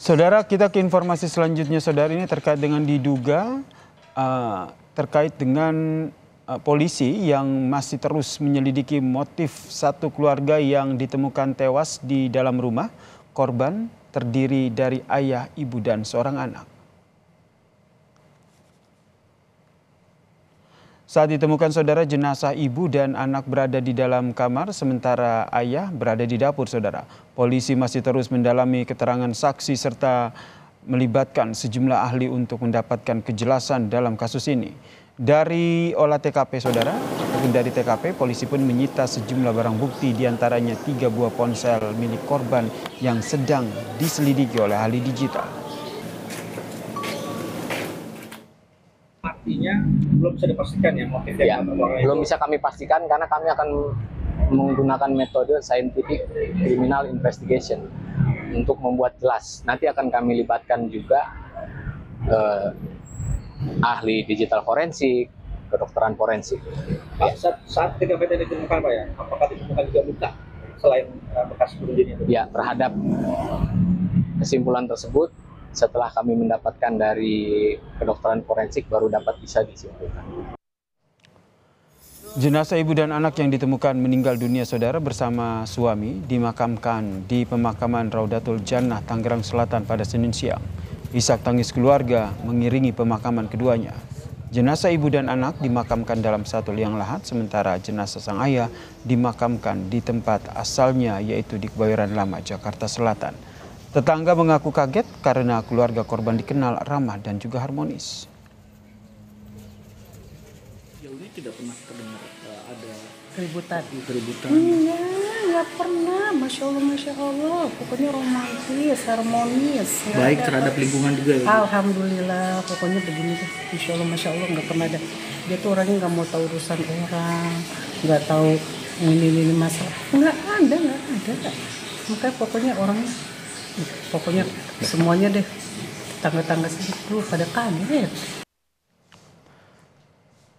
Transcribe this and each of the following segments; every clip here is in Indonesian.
Saudara, kita ke informasi selanjutnya. Saudara, ini terkait dengan diduga terkait dengan polisi yang masih terus menyelidiki motif satu keluarga yang ditemukan tewas di dalam rumah. Korban terdiri dari ayah, ibu, dan seorang anak. Saat ditemukan saudara, jenazah ibu dan anak berada di dalam kamar, sementara ayah berada di dapur saudara. Polisi masih terus mendalami keterangan saksi serta melibatkan sejumlah ahli untuk mendapatkan kejelasan dalam kasus ini. Dari olah TKP saudara, ataupun dari TKP, polisi pun menyita sejumlah barang bukti, diantaranya 3 buah ponsel milik korban yang sedang diselidiki oleh ahli digital. Artinya belum bisa dipastikan ya motifnya? Ya, belum bisa kami pastikan karena kami akan menggunakan metode scientific criminal investigation untuk membuat jelas. Nanti akan kami libatkan juga ahli digital forensik, kedokteran forensik. Pak, saat TKP tadi ditemukan Pak ya, apakah ditemukan juga luka selain bekas bunuh diri itu? Ya, terhadap kesimpulan tersebut setelah kami mendapatkan dari kedokteran forensik baru dapat bisa disimpulkan. Jenazah ibu dan anak yang ditemukan meninggal dunia saudara bersama suami dimakamkan di pemakaman Raudatul Jannah, Tangerang Selatan pada Senin siang. Isak tangis keluarga mengiringi pemakaman keduanya. Jenazah ibu dan anak dimakamkan dalam satu liang lahat, sementara jenazah sang ayah dimakamkan di tempat asalnya, yaitu di Kebayoran Lama, Jakarta Selatan. Tetangga mengaku kaget karena keluarga korban dikenal ramah dan juga harmonis. Jauh ini tidak pernah terdengar ada keributan. Nggak pernah. Masya Allah. Pokoknya romantis, harmonis. Baik terhadap lingkungan juga ya? Alhamdulillah, pokoknya begini deh. Masya Allah, nggak pernah ada. Dia tuh orangnya nggak mau tahu urusan orang, nggak tahu ini masalah. Nggak ada. Makanya pokoknya semuanya deh, tangga-tangga situ pada kaget.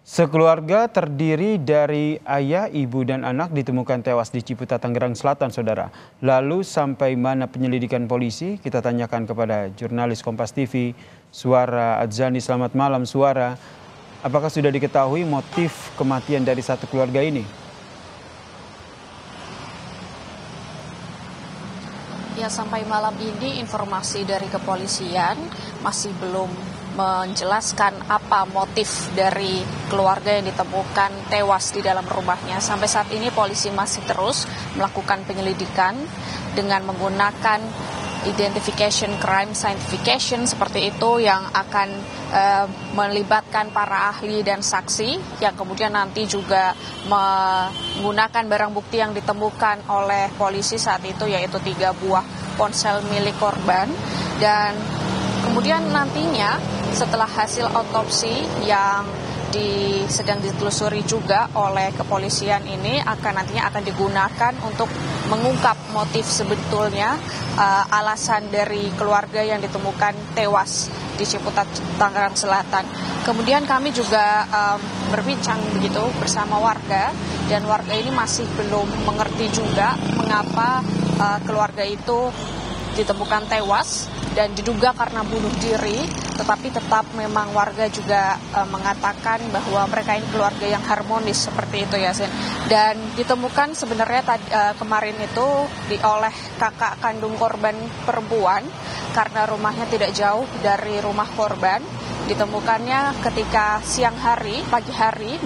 Sekeluarga terdiri dari ayah, ibu, dan anak ditemukan tewas di Ciputat, Tangerang Selatan, saudara. Lalu sampai mana penyelidikan polisi? Kita tanyakan kepada jurnalis Kompas TV, Suara Adzani. Selamat malam, Suara. Apakah sudah diketahui motif kematian dari satu keluarga ini? Ya, sampai malam ini informasi dari kepolisian masih belum menjelaskan apa motif dari keluarga yang ditemukan tewas di dalam rumahnya. Sampai saat ini polisi masih terus melakukan penyelidikan dengan menggunakan identification crime scientification seperti itu yang akan melibatkan para ahli dan saksi yang kemudian nanti juga menggunakan barang bukti yang ditemukan oleh polisi saat itu, yaitu 3 buah ponsel milik korban. Dan kemudian nantinya setelah hasil otopsi yang sedang ditelusuri juga oleh kepolisian ini nantinya akan digunakan untuk mengungkap motif sebetulnya alasan dari keluarga yang ditemukan tewas di Ciputat, Tangerang Selatan. Kemudian kami juga berbincang begitu bersama warga, dan warga ini masih belum mengerti juga mengapa keluarga itu ditemukan tewas dan diduga karena bunuh diri, tetapi tetap memang warga juga mengatakan bahwa mereka ini keluarga yang harmonis seperti itu, Yasin. Dan ditemukan sebenarnya kemarin itu oleh kakak kandung korban perempuan, karena rumahnya tidak jauh dari rumah korban. Ditemukannya ketika pagi hari,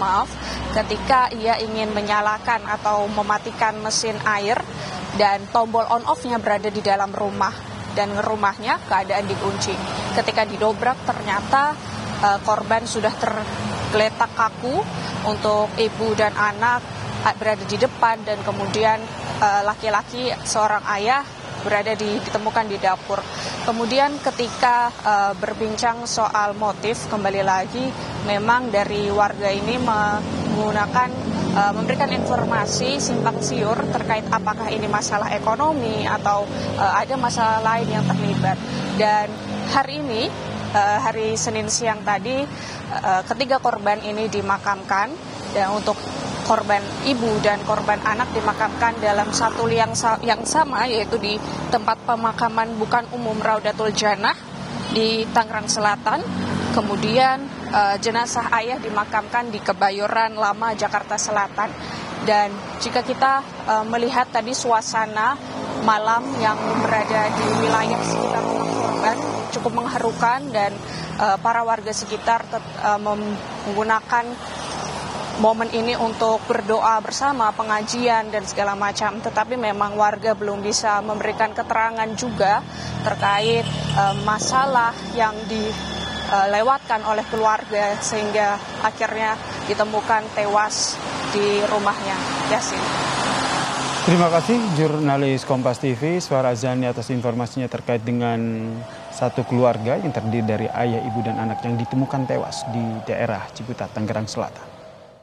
ketika ia ingin menyalakan atau mematikan mesin air, dan tombol on off-nya berada di dalam rumah, dan rumahnya keadaan dikunci. Ketika didobrak ternyata korban sudah tergeletak kaku, untuk ibu dan anak berada di depan, dan kemudian laki-laki seorang ayah ditemukan di dapur. Kemudian ketika berbincang soal motif, kembali lagi memang dari warga ini memberikan informasi simpang siur terkait apakah ini masalah ekonomi atau ada masalah lain yang terlibat. Dan hari ini, hari Senin siang tadi, ketiga korban ini dimakamkan, dan untuk korban ibu dan korban anak dimakamkan dalam satu liang yang sama, yaitu di tempat pemakaman bukan umum Raudatul Jannah di Tangerang Selatan. Kemudian jenazah ayah dimakamkan di Kebayoran Lama, Jakarta Selatan. Dan jika kita melihat tadi suasana malam yang berada di wilayah sekitar rumah korban cukup mengharukan, dan para warga sekitar menggunakan momen ini untuk berdoa bersama, pengajian dan segala macam. Tetapi memang warga belum bisa memberikan keterangan juga terkait masalah yang dilewatkan oleh keluarga sehingga akhirnya ditemukan tewas di rumahnya. Yasin. Terima kasih jurnalis Kompas TV Suara Zani atas informasinya terkait dengan satu keluarga yang terdiri dari ayah, ibu dan anak yang ditemukan tewas di daerah Ciputat, Tangerang Selatan.